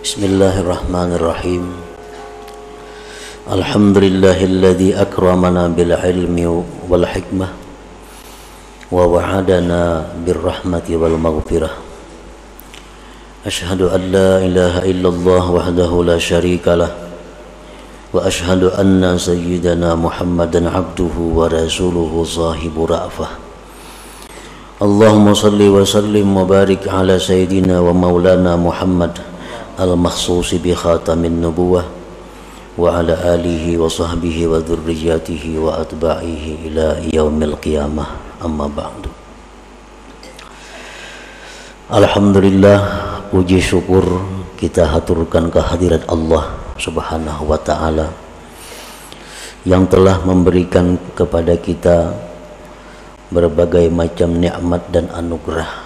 Bismillahirrahmanirrahim. Alhamdulillahilladzi akramana bil ilmi wal hikmah wa wa'adana bir rahmati wal maghfirah. Ashhadu an la ilaha illallah wahdahu la syarikalah wa ashhadu anna sayyidana Muhammadan abduhu wa rasuluhu sahibu ra'fah. Allahumma salli wa sallim wa barik ala sayyidina wa maulana Muhammad al-makhsusi bi khatamin nubuwah wa ala alihi wa sahbihi wa dhurriyyatihi wa atba'ihi ila yaumil qiyamah, amma ba'du. Alhamdulillah, puji syukur kita haturkan kehadirat Allah subhanahu wa ta'ala yang telah memberikan kepada kita berbagai macam nikmat dan anugerah,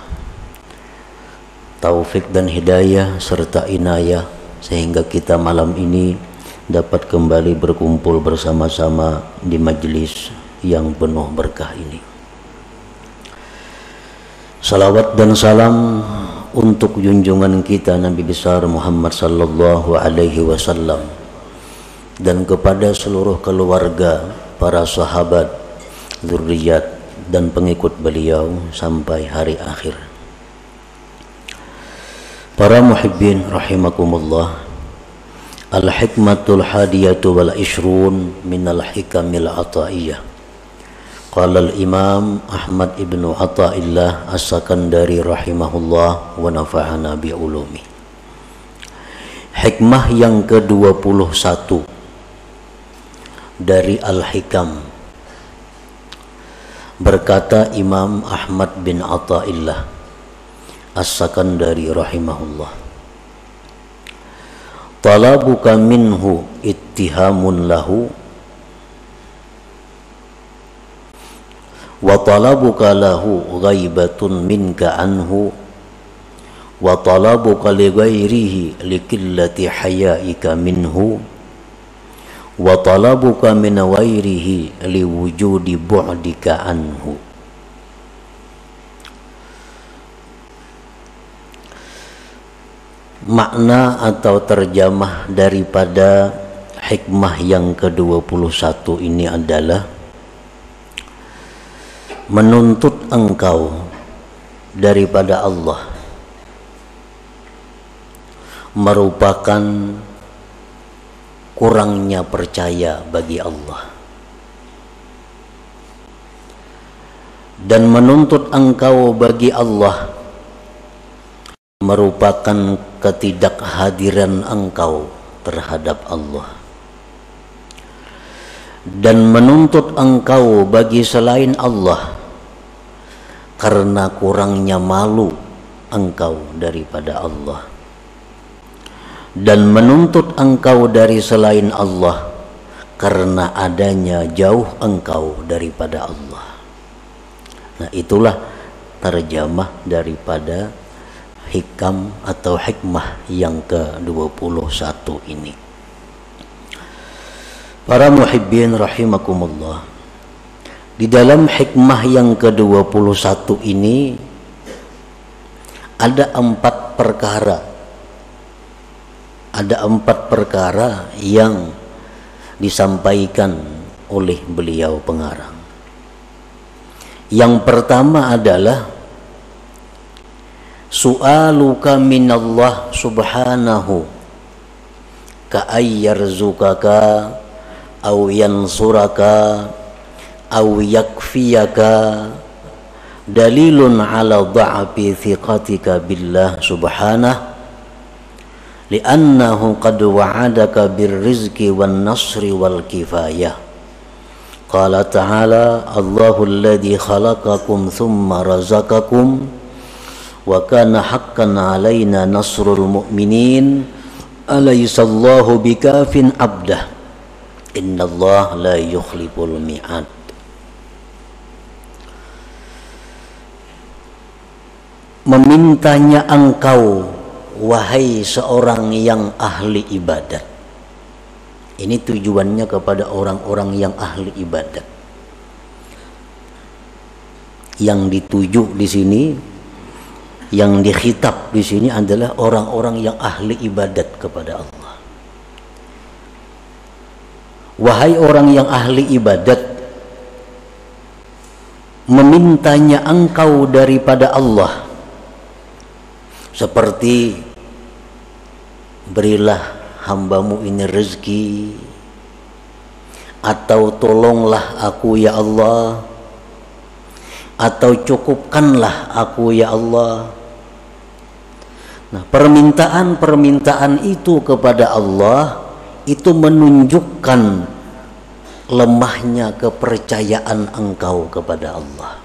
taufik dan hidayah serta inayah, sehingga kita malam ini dapat kembali berkumpul bersama-sama di majelis yang penuh berkah ini. Salawat dan salam untuk junjungan kita Nabi besar Muhammad sallallahu alaihi wasallam dan kepada seluruh keluarga, para sahabat, zuriat dan pengikut beliau sampai hari akhir. Para muhibbin rahimakumullah, al-hikmatul hadiyatu wal ishrun minal hikamil ataiyah. Qala al-imam Ahmad ibnu Athaillah as-Sakandari rahimahullah wa nafa'ana bi ulumi. Hikmah yang ke-21 dari al-hikam. Berkata Imam Ahmad bin Athaillah As-Sakandari rahimahullah, talabuka minhu ittihamun lahu wa talabuka lahu ghaibatun minka anhu wa talabuka li ghairihi likillati hayaika minhu wa talabuka min ghairihi liwujudi bu'dika anhu. Makna atau terjemah daripada hikmah yang ke-21 ini adalah menuntut engkau daripada Allah merupakan kurangnya percaya bagi Allah, dan menuntut engkau bagi Allah merupakan ketidakhadiran engkau terhadap Allah, dan menuntut engkau bagi selain Allah karena kurangnya malu engkau daripada Allah, dan menuntut engkau dari selain Allah karena adanya jauh engkau daripada Allah. Nah, itulah terjemah daripada hikam atau hikmah yang ke-21 ini. Para muhibbin rahimakumullah, di dalam hikmah yang ke-21 ini ada 4 perkara. Ada 4 perkara yang disampaikan oleh beliau pengarang. Yang pertama adalah su'aluka minallah subhanahu ka'ayyarzukaka aw yansuraka aw yakfiyaka dalilun ala dha'fi thiqatika billah subhanahu li'annahu qad wa'adaka birrizqi wan nasri wal kifayah. Qala ta'ala Allahu alladhi khalaqakum thumma razaqakum wa kana haqqan alaina nasrul mu'minin alaysallahu bikafin abdah innallaha la yukhliful mi'ad. Memintanya engkau wahai seorang yang ahli ibadat. Ini tujuannya kepada orang-orang yang ahli ibadat. Yang dituju di sini, yang dikhitab di sini adalah orang-orang yang ahli ibadat, kepada Allah. Wahai orang yang ahli ibadat, memintanya engkau daripada Allah seperti berilah hambamu ini rezeki, atau tolonglah aku ya Allah, atau cukupkanlah aku ya Allah. Nah, permintaan-permintaan itu kepada Allah itu menunjukkan lemahnya kepercayaan engkau kepada Allah,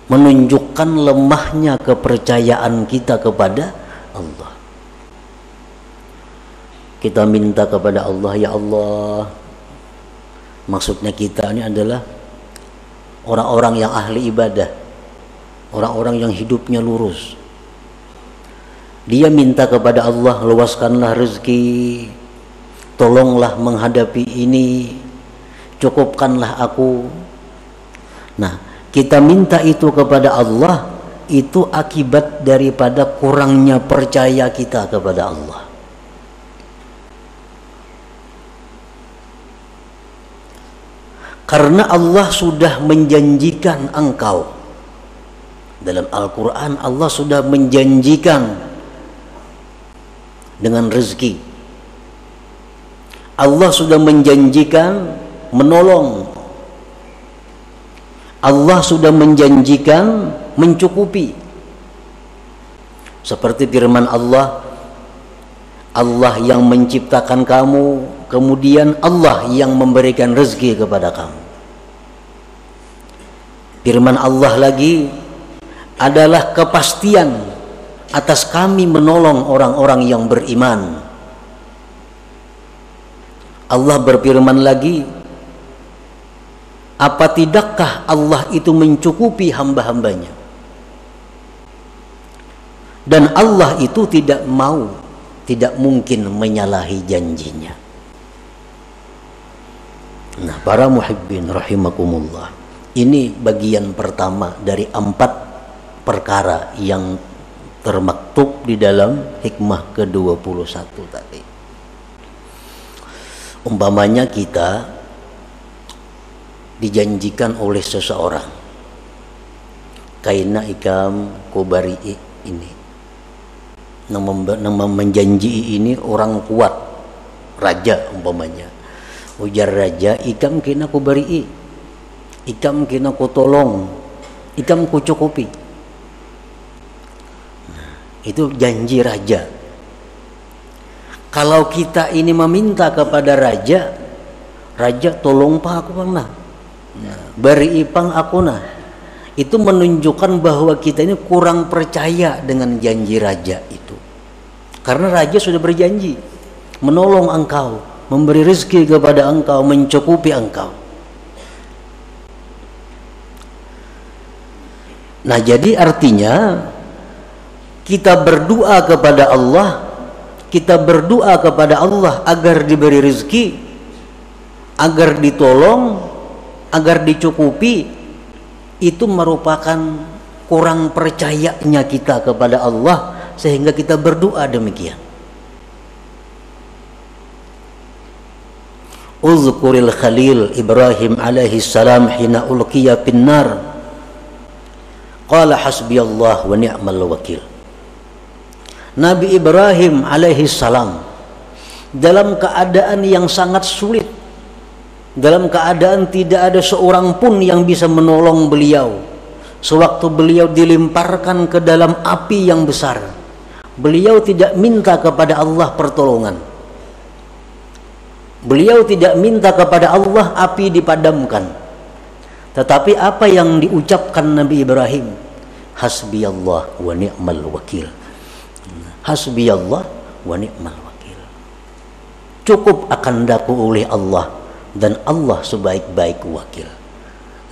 menunjukkan lemahnya kepercayaan kita kepada Allah. Kita minta kepada Allah, ya Allah, maksudnya kita ini adalah orang-orang yang ahli ibadah, orang-orang yang hidupnya lurus. Dia minta kepada Allah, luaskanlah rezeki, tolonglah menghadapi ini, cukupkanlah aku. Nah, kita minta itu kepada Allah, itu akibat daripada kurangnya percaya kita kepada Allah. Karena Allah sudah menjanjikan engkau. Dalam Al-Quran Allah sudah menjanjikan dengan rezeki. Allah sudah menjanjikan menolong. Allah sudah menjanjikan mencukupi. Seperti firman Allah, Allah yang menciptakan kamu, kemudian Allah yang memberikan rezeki kepada kamu. Firman Allah lagi adalah kepastian atas kami menolong orang-orang yang beriman. Allah berfirman lagi, apa tidakkah Allah itu mencukupi hamba-hambanya? Dan Allah itu tidak mau, tidak mungkin menyalahi janjinya. Nah, para muhibbin rahimakumullah, ini bagian pertama dari 4 perkara yang termaktub di dalam hikmah ke-21 tadi. Umpamanya kita dijanjikan oleh seseorang, kaina ikam kubari ini, nama menjanji ini orang kuat, raja umpamanya, ujar raja, ikam kena kubari, ikam kena kutolong, ikam kucukupi. Itu janji raja. Kalau kita ini meminta kepada raja, raja tolong pak aku pang nah, beri ipang aku nah, itu menunjukkan bahwa kita ini kurang percaya dengan janji raja itu. Karena raja sudah berjanji menolong engkau, memberi rezeki kepada engkau, mencukupi engkau. Nah, jadi artinya kita berdoa kepada Allah, kita berdoa kepada Allah agar diberi rezeki, agar ditolong, agar dicukupi, itu merupakan kurang percayanya kita kepada Allah sehingga kita berdoa demikian. Uzkuril Khalil Ibrahim alaihi salam hina ulqiya finnar qala hasbiyallah wa ni'mal wakil. Nabi Ibrahim alaihi salam dalam keadaan yang sangat sulit, dalam keadaan tidak ada seorang pun yang bisa menolong beliau, sewaktu beliau dilemparkan ke dalam api yang besar, beliau tidak minta kepada Allah pertolongan, beliau tidak minta kepada Allah api dipadamkan, tetapi apa yang diucapkan Nabi Ibrahim, hasbiyallah wa ni'mal wakil. Hasbiyallah wa ni'mal wakil. Cukup akan daku oleh Allah dan Allah sebaik-baik wakil.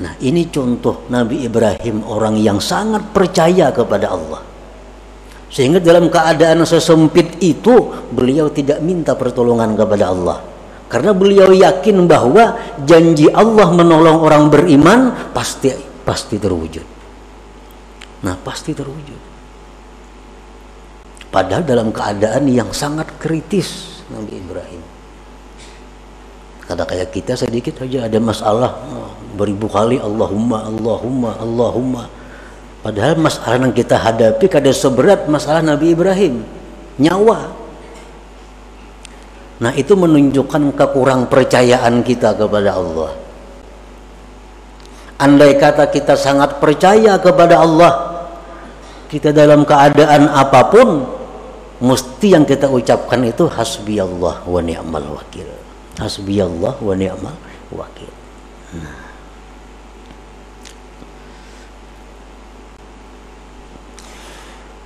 Nah, ini contoh Nabi Ibrahim, orang yang sangat percaya kepada Allah. Sehingga dalam keadaan sesempit itu beliau tidak minta pertolongan kepada Allah. Karena beliau yakin bahwa janji Allah menolong orang beriman pasti terwujud. Nah, pasti terwujud. Padahal dalam keadaan yang sangat kritis Nabi Ibrahim. Kadang kayak kita sedikit saja ada masalah, beribu kali Allahumma, Allahumma, Allahumma. Padahal masalah yang kita hadapi kada seberat masalah Nabi Ibrahim, nyawa. Nah, itu menunjukkan kekurang percayaan kita kepada Allah. Andai kata kita sangat percaya kepada Allah, kita dalam keadaan apapun, mesti yang kita ucapkan itu hasbiyallah wa ni'mal wakil. Hasbiyallah wa ni'mal wakil. Nah.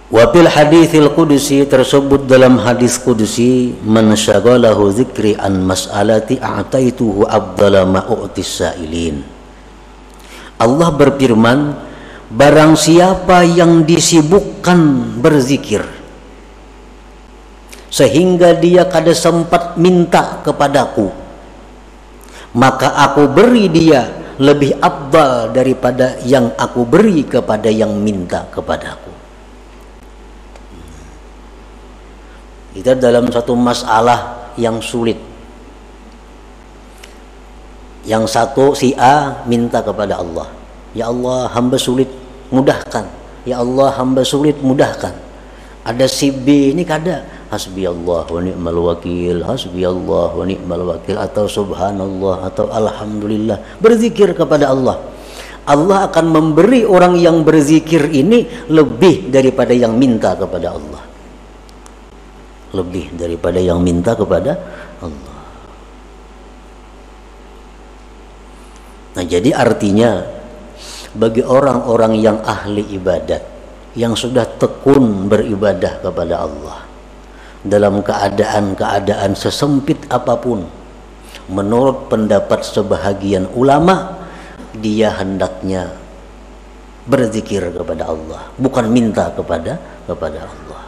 Wa fil haditsil qudsi, tersebut dalam hadis qudsi, man syaghalahu dzikri an mas'alati a'taituhu afdala ma u'tis sa'ilin. Allah berfirman, barang siapa yang disibukkan berzikir sehingga dia kada sempat minta kepadaku, maka aku beri dia lebih afdal daripada yang aku beri kepada yang minta kepadaku. Kita dalam satu masalah yang sulit, yang satu si A minta kepada Allah, ya Allah hamba sulit mudahkan, ya Allah hamba sulit mudahkan. Ada si B ini kada, hasbiyallah wa ni'mal wakil, hasbiyallah wa ni'mal wakil, atau subhanallah, atau alhamdulillah, berzikir kepada Allah. Allah akan memberi orang yang berzikir ini lebih daripada yang minta kepada Allah, lebih daripada yang minta kepada Allah. Nah, jadi artinya bagi orang-orang yang ahli ibadat, yang sudah tekun beribadah kepada Allah dalam keadaan-keadaan sesempit apapun, menurut pendapat sebahagian ulama, dia hendaknya berzikir kepada Allah, bukan minta kepada Allah.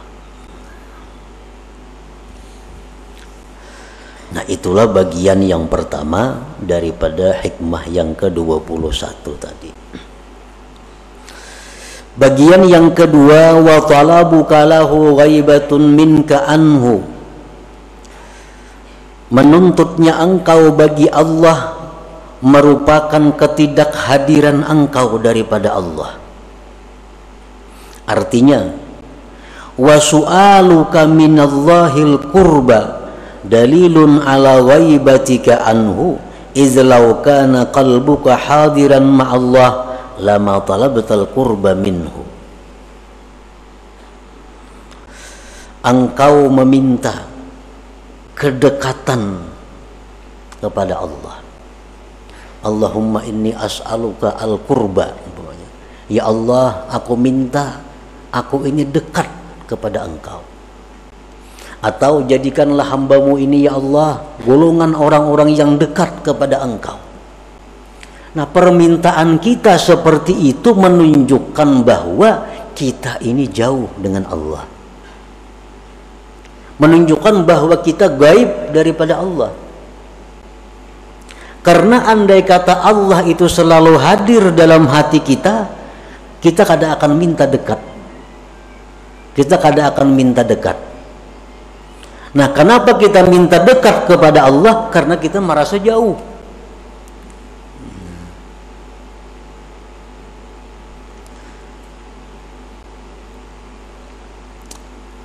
Nah, itulah bagian yang pertama daripada hikmah yang ke-21 tadi. Bagian yang kedua, wa talabuka lahu ghaibatun minka anhu, menuntutnya engkau bagi Allah merupakan ketidakhadiran engkau daripada Allah. Artinya, wa su'aluka minallahil qurba dalilun ala ghaibatika anhu, iz law kana qalbuka hadiran ma'allah lama talabtal qurba minhu. Engkau meminta kedekatan kepada Allah. Allahumma inni as'aluka al-qurba, ya Allah, aku minta aku ini dekat kepada engkau. Atau jadikanlah hambamu ini ya Allah golongan orang-orang yang dekat kepada engkau. Nah, permintaan kita seperti itu menunjukkan bahwa kita ini jauh dengan Allah, menunjukkan bahwa kita gaib daripada Allah. Karena andai kata Allah itu selalu hadir dalam hati kita, kita kada akan minta dekat, kita kada akan minta dekat. Nah, kenapa kita minta dekat kepada Allah? Karena kita merasa jauh.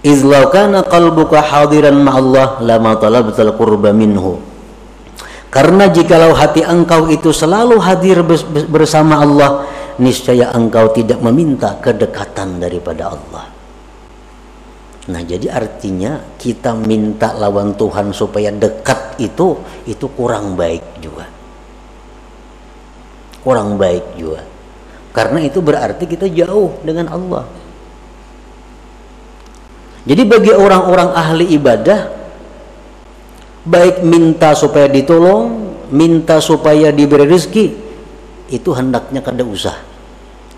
Izlau kana qalbuka hadiran ma'allah lama talabtal qurba minhu. Karena jikalau hati engkau itu selalu hadir bersama Allah, niscaya engkau tidak meminta kedekatan daripada Allah. Nah, jadi artinya kita minta lawan Tuhan supaya dekat itu kurang baik juga. Kurang baik juga. Karena itu berarti kita jauh dengan Allah. Jadi bagi orang-orang ahli ibadah, baik minta supaya ditolong, minta supaya diberi rezeki, itu hendaknya kada usah.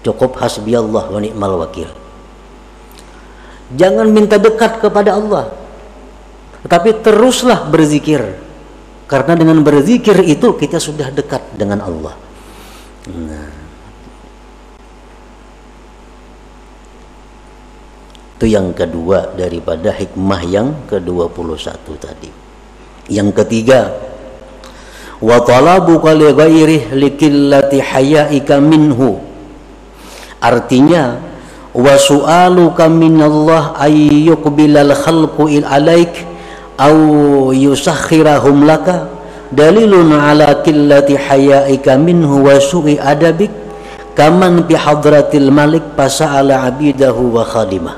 Cukup hasbiyallah wa ni'mal wakil. Jangan minta dekat kepada Allah, tetapi teruslah berzikir, karena dengan berzikir itu kita sudah dekat dengan Allah. Nah, Itu yang kedua daripada hikmah yang ke-21 tadi. Yang ketiga, wa talabuka li ghairihi likillati hayaika minhu. Artinya, wa su'aluka minallah ay yuqbilal khalqu alaik aw yusakhirahum laka dalilun ala qillati hayaika minhu wa su'i adabik kaman bi hadratil malik fasa'ala abidahu wa khadimah.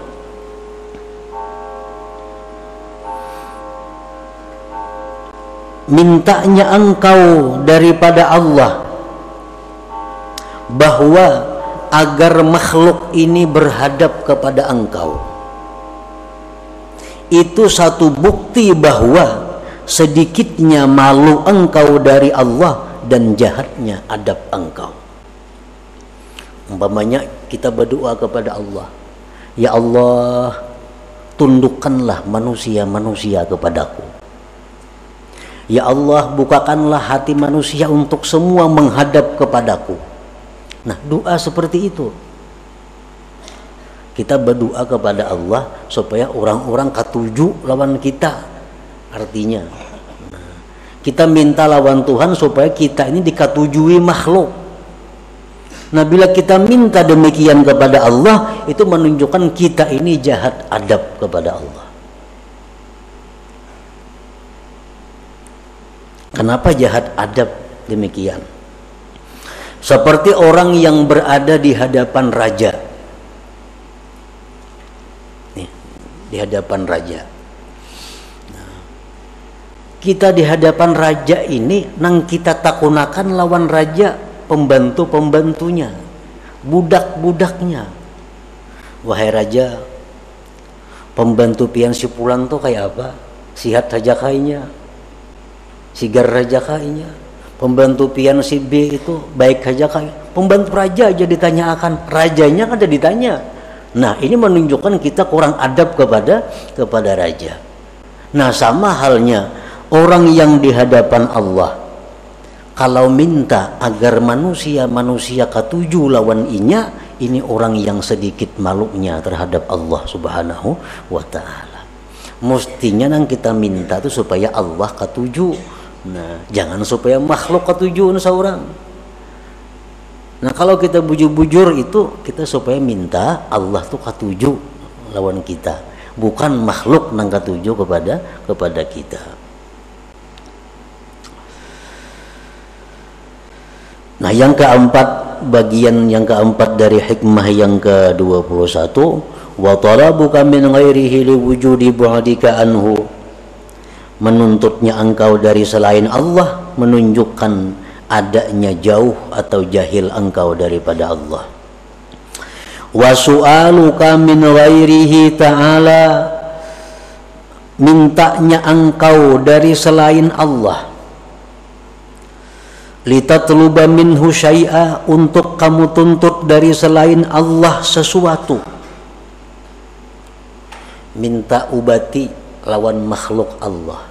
Mintanya engkau daripada Allah bahwa agar makhluk ini berhadap kepada engkau, itu satu bukti bahwa sedikitnya malu engkau dari Allah dan jahatnya adab engkau. Umpamanya kita berdoa kepada Allah, ya Allah, tundukkanlah manusia-manusia kepadaku. Ya Allah, bukakanlah hati manusia untuk semua menghadap kepadaku. Nah, doa seperti itu. Kita berdoa kepada Allah supaya orang-orang katuju lawan kita. Artinya, kita minta lawan Tuhan supaya kita ini dikatujui makhluk. Nah, bila kita minta demikian kepada Allah, itu menunjukkan kita ini jahat adab kepada Allah. Kenapa jahat adab demikian? Seperti orang yang berada di hadapan raja. Nih, di hadapan raja. Nah, kita di hadapan raja ini, nang kita takunakan lawan raja, pembantu-pembantunya, budak-budaknya. Wahai raja, pembantu pian si pulang tuh kayak apa? Sihat saja kayaknya, sigar raja kayaknya. Pembantu pian si B itu baik saja kayak. Pembantu raja aja ditanya akan, rajanya kan ada ditanya. Nah, ini menunjukkan kita kurang adab kepada raja. Nah, sama halnya orang yang di hadapan Allah, kalau minta agar manusia katuju lawan inya, ini orang yang sedikit malunya terhadap Allah Subhanahu wa ta'ala. Mestinya yang kita minta itu supaya Allah katuju. Nah, jangan supaya makhluk katuju seorang. Nah, kalau kita bujur-bujur itu, kita supaya minta Allah tuh katuju lawan kita, bukan makhluk nang katuju kepada kita. Nah, yang keempat, bagian yang keempat dari hikmah yang ke-21, wa talabuka min ghairihi liwujudi bu'dika anhu. Menuntutnya engkau dari selain Allah menunjukkan adanya jauh atau jahil engkau daripada Allah. Wa su'aluka min ghairihi ta'ala, mintanya engkau dari selain Allah, litatluba minhu syai'a, untuk kamu tuntut dari selain Allah sesuatu. Minta ubati lawan makhluk Allah,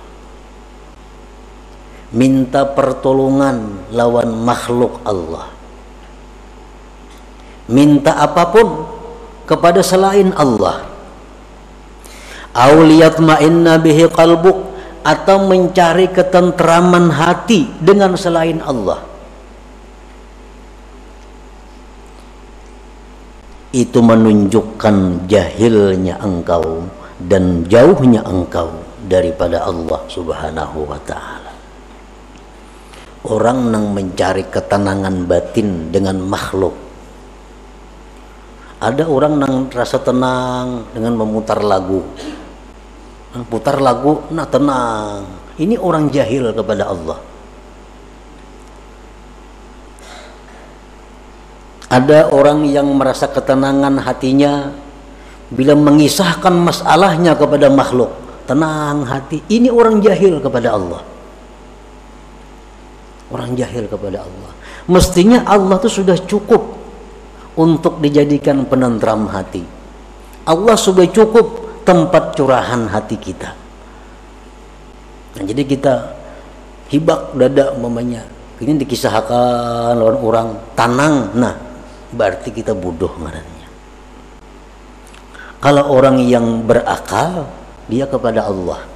minta pertolongan lawan makhluk Allah, minta apapun kepada selain Allah. Auliyatma'inna bihi qalbuk, atau mencari ketentraman hati dengan selain Allah. Itu menunjukkan jahilnya engkau dan jauhnya engkau daripada Allah Subhanahu wa ta'ala. Orang yang mencari ketenangan batin dengan makhluk. Ada orang yang rasa tenang dengan memutar lagu. Putar lagu, nah tenang. Ini orang jahil kepada Allah. Ada orang yang merasa ketenangan hatinya bila mengisahkan masalahnya kepada makhluk, tenang hati. Ini orang jahil kepada Allah. Orang jahil kepada Allah. Mestinya Allah itu sudah cukup untuk dijadikan penentram hati. Allah sudah cukup tempat curahan hati kita. Nah, jadi kita hibak dada umpamanya, ini dikisahkan lawan orang tenang, nah berarti kita bodoh ngarannya. Kalau orang yang berakal, dia kepada Allah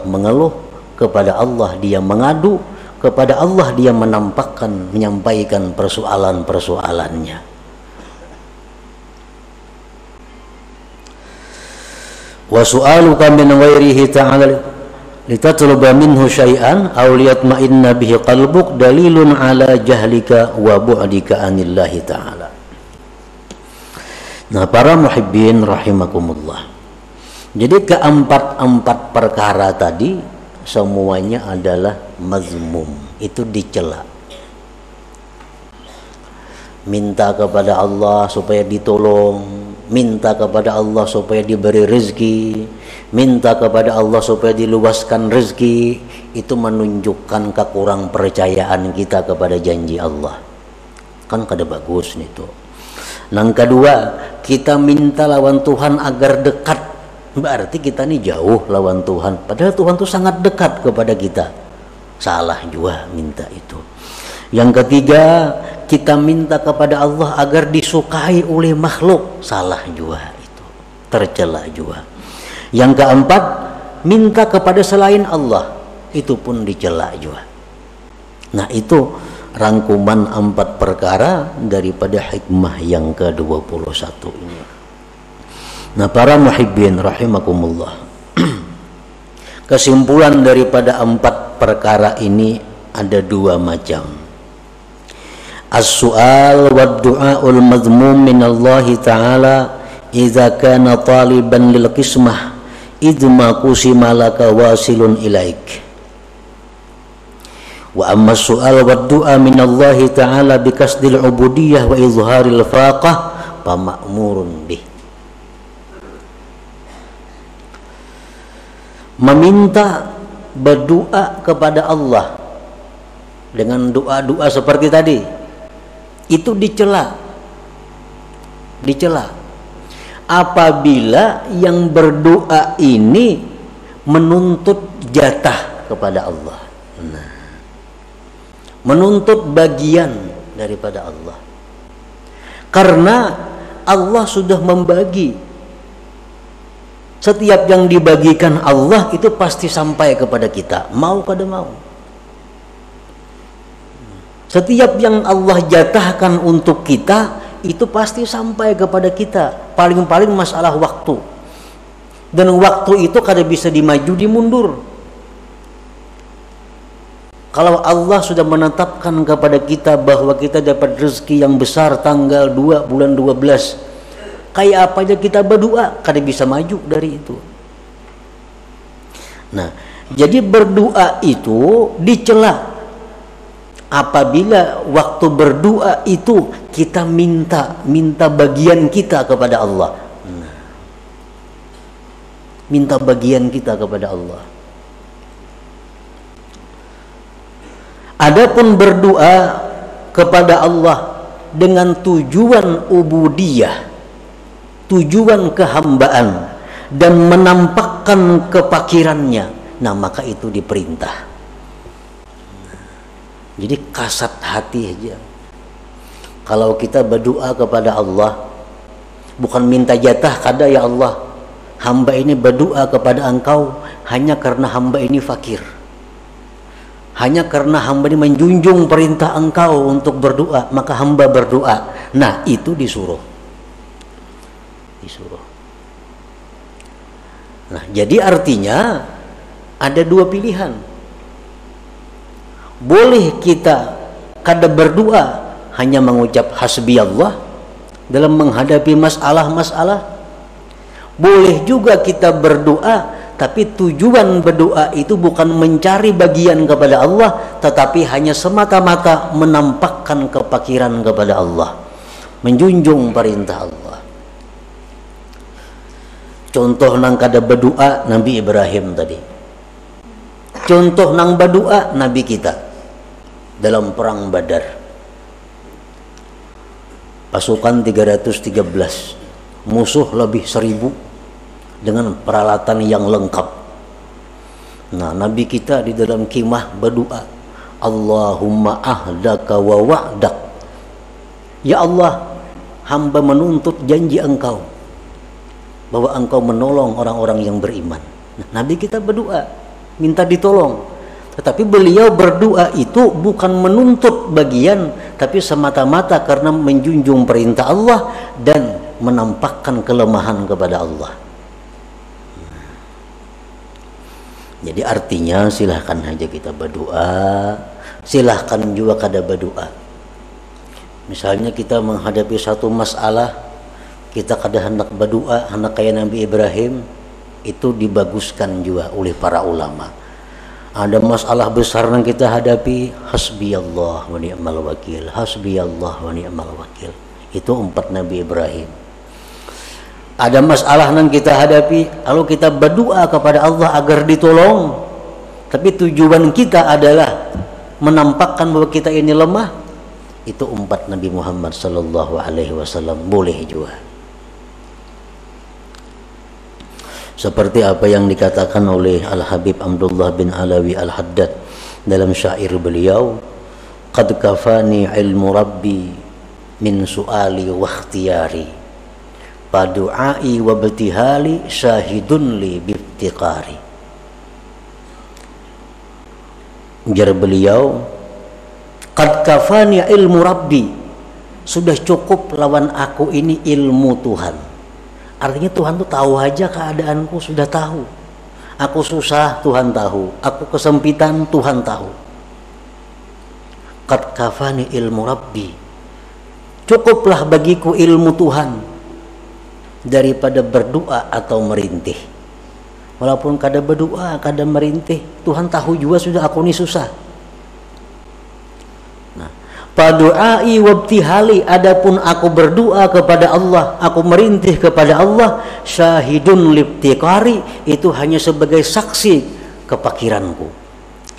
mengeluh, kepada Allah dia mengadu, kepada Allah dia menyampaikan persoalan-persoalannya. Wa su'aluka min ghairihi ta'ala litatluba minhu syai'an aw liyatma'inna bihi qalbuk dalilun ala jahlika wa bu'dika anillahi ta'ala. Nah, para muhibbin rahimakumullah. Jadi keempat perkara tadi semuanya adalah mazmum, itu dicela. Minta kepada Allah supaya ditolong, minta kepada Allah supaya diberi rezeki, minta kepada Allah supaya diluaskan rezeki, itu menunjukkan kekurang percayaan kita kepada janji Allah. Kan kada bagus nih tuh. Yang kedua, kita minta lawan Tuhan agar dekat, berarti kita nih jauh lawan Tuhan, padahal Tuhan tuh sangat dekat kepada kita. Salah juga minta itu. Yang ketiga, kita minta kepada Allah agar disukai oleh makhluk. Salah juga itu, tercela juga. Yang keempat, minta kepada selain Allah, itu pun dicela juga. Nah, itu rangkuman 4 perkara daripada hikmah yang ke-21 ini. Nah, para muhibbin rahimakumullah, kesimpulan daripada 4 perkara ini ada 2 macam. As-su'al wa du'aul madhmum min Allah Ta'ala idza kana taliban lil qismah idma qusima laka wasilun ilaik. Wa amma as-su'al wa du'a min Allah Ta'ala bikasdil ubudiyah wa izharil faqah fa ma'murun bih. Meminta, berdoa kepada Allah dengan doa-doa seperti tadi, itu dicela. Apabila yang berdoa ini menuntut jatah kepada Allah, nah, menuntut bagian daripada Allah, karena Allah sudah membagi. Setiap yang dibagikan Allah itu pasti sampai kepada kita, mau kada mau. Setiap yang Allah jatahkan untuk kita itu pasti sampai kepada kita. Paling-paling masalah waktu, dan waktu itu kada bisa dimaju dimundur. Kalau Allah sudah menetapkan kepada kita bahwa kita dapat rezeki yang besar tanggal 2 bulan 12, kayak apa aja kita berdoa, kada bisa maju dari itu. Nah, jadi berdoa itu dicela apabila waktu berdoa itu kita minta bagian kita kepada Allah. Nah, minta bagian kita kepada Allah. Adapun berdoa kepada Allah dengan tujuan ubudiyah, tujuan kehambaan, dan menampakkan kepakirannya, nah maka itu diperintah. Jadi kasat hati aja. Kalau kita berdoa kepada Allah, bukan minta jatah, kada ya Allah, hamba ini berdoa kepada Engkau hanya karena hamba ini fakir, hanya karena hamba ini menjunjung perintah Engkau untuk berdoa, maka hamba berdoa. Nah, itu disuruh. Nah, jadi artinya ada 2 pilihan. Boleh kita kada berdoa, hanya mengucap hasbi Allah dalam menghadapi masalah-masalah. Boleh juga kita berdoa, tapi tujuan berdoa itu bukan mencari bagian kepada Allah, tetapi hanya semata-mata menampakkan kepakiran kepada Allah, menjunjung perintah Allah. Contoh nang kada berdoa Nabi Ibrahim tadi. Contoh nang berdoa Nabi kita dalam perang Badar. Pasukan 313, musuh lebih 1000 dengan peralatan yang lengkap. Nah, Nabi kita di dalam khimah berdoa, Allahumma ahdaka wa wa'dak. Ya Allah, hamba menuntut janji Engkau bahwa engkau menolong orang-orang yang beriman. Nah, Nabi kita berdoa minta ditolong, tetapi beliau berdoa itu bukan menuntut bagian, tapi semata-mata karena menjunjung perintah Allah dan menampakkan kelemahan kepada Allah. Jadi artinya silahkan aja kita berdoa, silahkan juga kada berdoa. Misalnya kita menghadapi satu masalah, kita kada hendak berdoa, hendak kayak Nabi Ibrahim, itu dibaguskan juga oleh para ulama. Ada masalah besar yang kita hadapi, hasbiyallah wa ni'mal wakil, hasbiyallah wa ni'mal wakil. Itu 4 Nabi Ibrahim. Ada masalah yang kita hadapi, lalu kita berdoa kepada Allah agar ditolong, tapi tujuan kita adalah menampakkan bahwa kita ini lemah. Itu 4 Nabi Muhammad sallallahu alaihi wasallam boleh juga. Seperti apa yang dikatakan oleh Al-Habib Abdullah bin Alawi Al-Haddad dalam syair beliau, qad kafani ilmu rabbi min su'ali wa ikhtiyari, padu'ai wa betihali syahidun li biftiqari. Ujar beliau, qad kafani ilmu rabbi, sudah cukup lawan aku ini ilmu Tuhan. Artinya Tuhan tuh tahu aja keadaanku, sudah tahu. Aku susah, Tuhan tahu. Aku kesempitan, Tuhan tahu. Qad kafani ilmu rabbi, cukuplah bagiku ilmu Tuhan daripada berdoa atau merintih. Walaupun kada berdoa, kada merintih, Tuhan tahu juga sudah aku ini susah. Nah, padu'ai wabtihali, adapun aku berdoa kepada Allah, aku merintih kepada Allah, syahidun liptiqari, itu hanya sebagai saksi kepakiranku.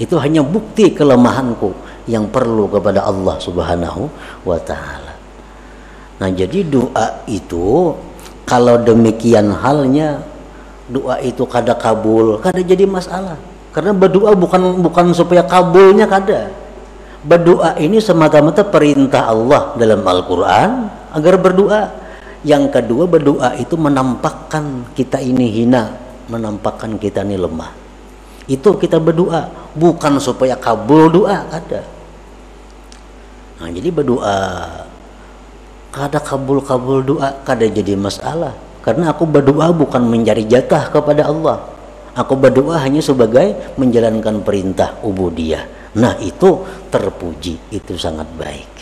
Itu hanya bukti kelemahanku yang perlu kepada Allah Subhanahu wa ta'ala. Nah, jadi doa itu kalau demikian halnya, doa itu kada kabul, kada jadi masalah. Karena berdoa bukan supaya kabulnya kada. Berdoa ini semata-mata perintah Allah dalam Al-Quran agar berdoa. Yang kedua, berdoa itu menampakkan kita ini hina, menampakkan kita ini lemah. Itu kita berdoa, bukan supaya kabul doa, kada. Nah, jadi berdoa kada kabul doa, kada jadi masalah. Karena aku berdoa bukan mencari jatah kepada Allah. Aku berdoa hanya sebagai menjalankan perintah ubudiyah. Nah, itu terpuji, itu sangat baik.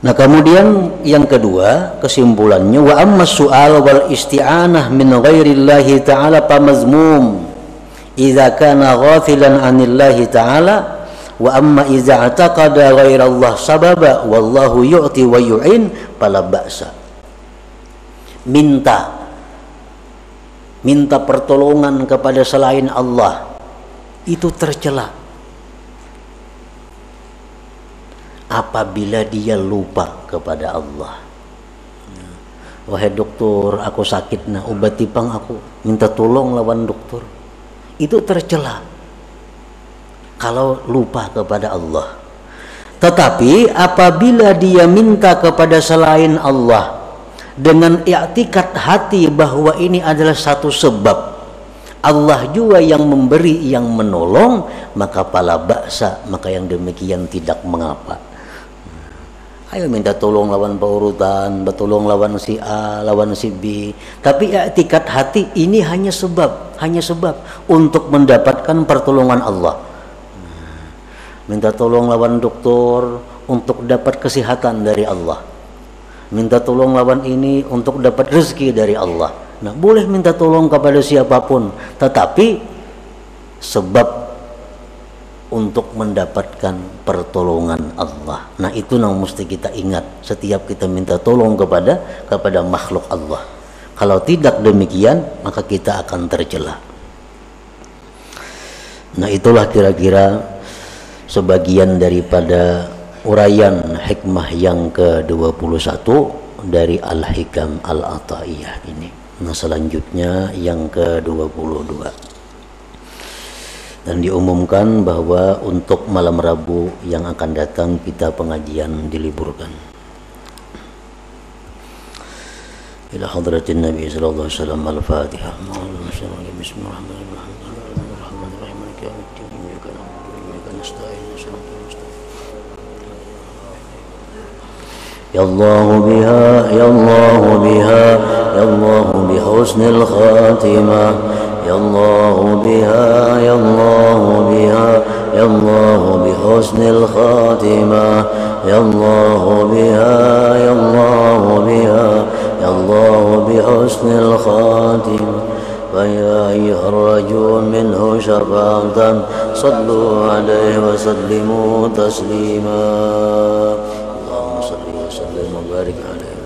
Nah, kemudian yang kedua, kesimpulannya, wa amma su'al wal isti'anah min ghairillahi ta'ala pamazmum idza kana ghafilan 'anillahi ta'ala, wa amma idza ataqada ghairallah sababa wallahu yu'ti wa yu'in fala ba'sa. Minta pertolongan kepada selain Allah itu tercela apabila dia lupa kepada Allah. Wahai dokter, aku sakit, nah obati pang aku, minta tolong lawan dokter. Itu tercela kalau lupa kepada Allah. Tetapi apabila dia minta kepada selain Allah dengan i'tikad hati bahwa ini adalah satu sebab, Allah juga yang memberi, yang menolong, maka pala baksa, maka yang demikian tidak mengapa. Ayo minta tolong lawan paurutan, bertolong lawan si A, lawan si B. Tapi i'tikad hati ini hanya sebab untuk mendapatkan pertolongan Allah. Minta tolong lawan dokter untuk dapat kesehatan dari Allah. Minta tolong lawan ini untuk dapat rezeki dari Allah. Nah, boleh minta tolong kepada siapapun, tetapi sebab untuk mendapatkan pertolongan Allah. Nah, itu yang mesti kita ingat setiap kita minta tolong kepada makhluk Allah. Kalau tidak demikian, maka kita akan tercela. Nah, itulah kira-kira sebagian daripada uraian hikmah yang ke-21 dari Al-Hikam Al-Ata'iyah ini. Nah, selanjutnya yang ke-22. Dan diumumkan bahwa untuk malam Rabu yang akan datang kita pengajian diliburkan. إلى حضرة النبي صلى الله عليه وسلم. الفاتحة. بسم الله الرحمن الرحيم. مالك يوم الدين. إياك نعبد وإياك نستعين. صراط المستقيم. يا الله بها يا الله بها يا الله بحسن الخاتمة. يا الله بها يا الله بها يا الله بحسن الخاتمة. يا الله بها يا الله بها يا الله بحسن الخاتمة. فيا أيها الرجل منه شفاعة صلوا عليه وسلموا تسليما. اللهم صل وسلم وبارك عليه.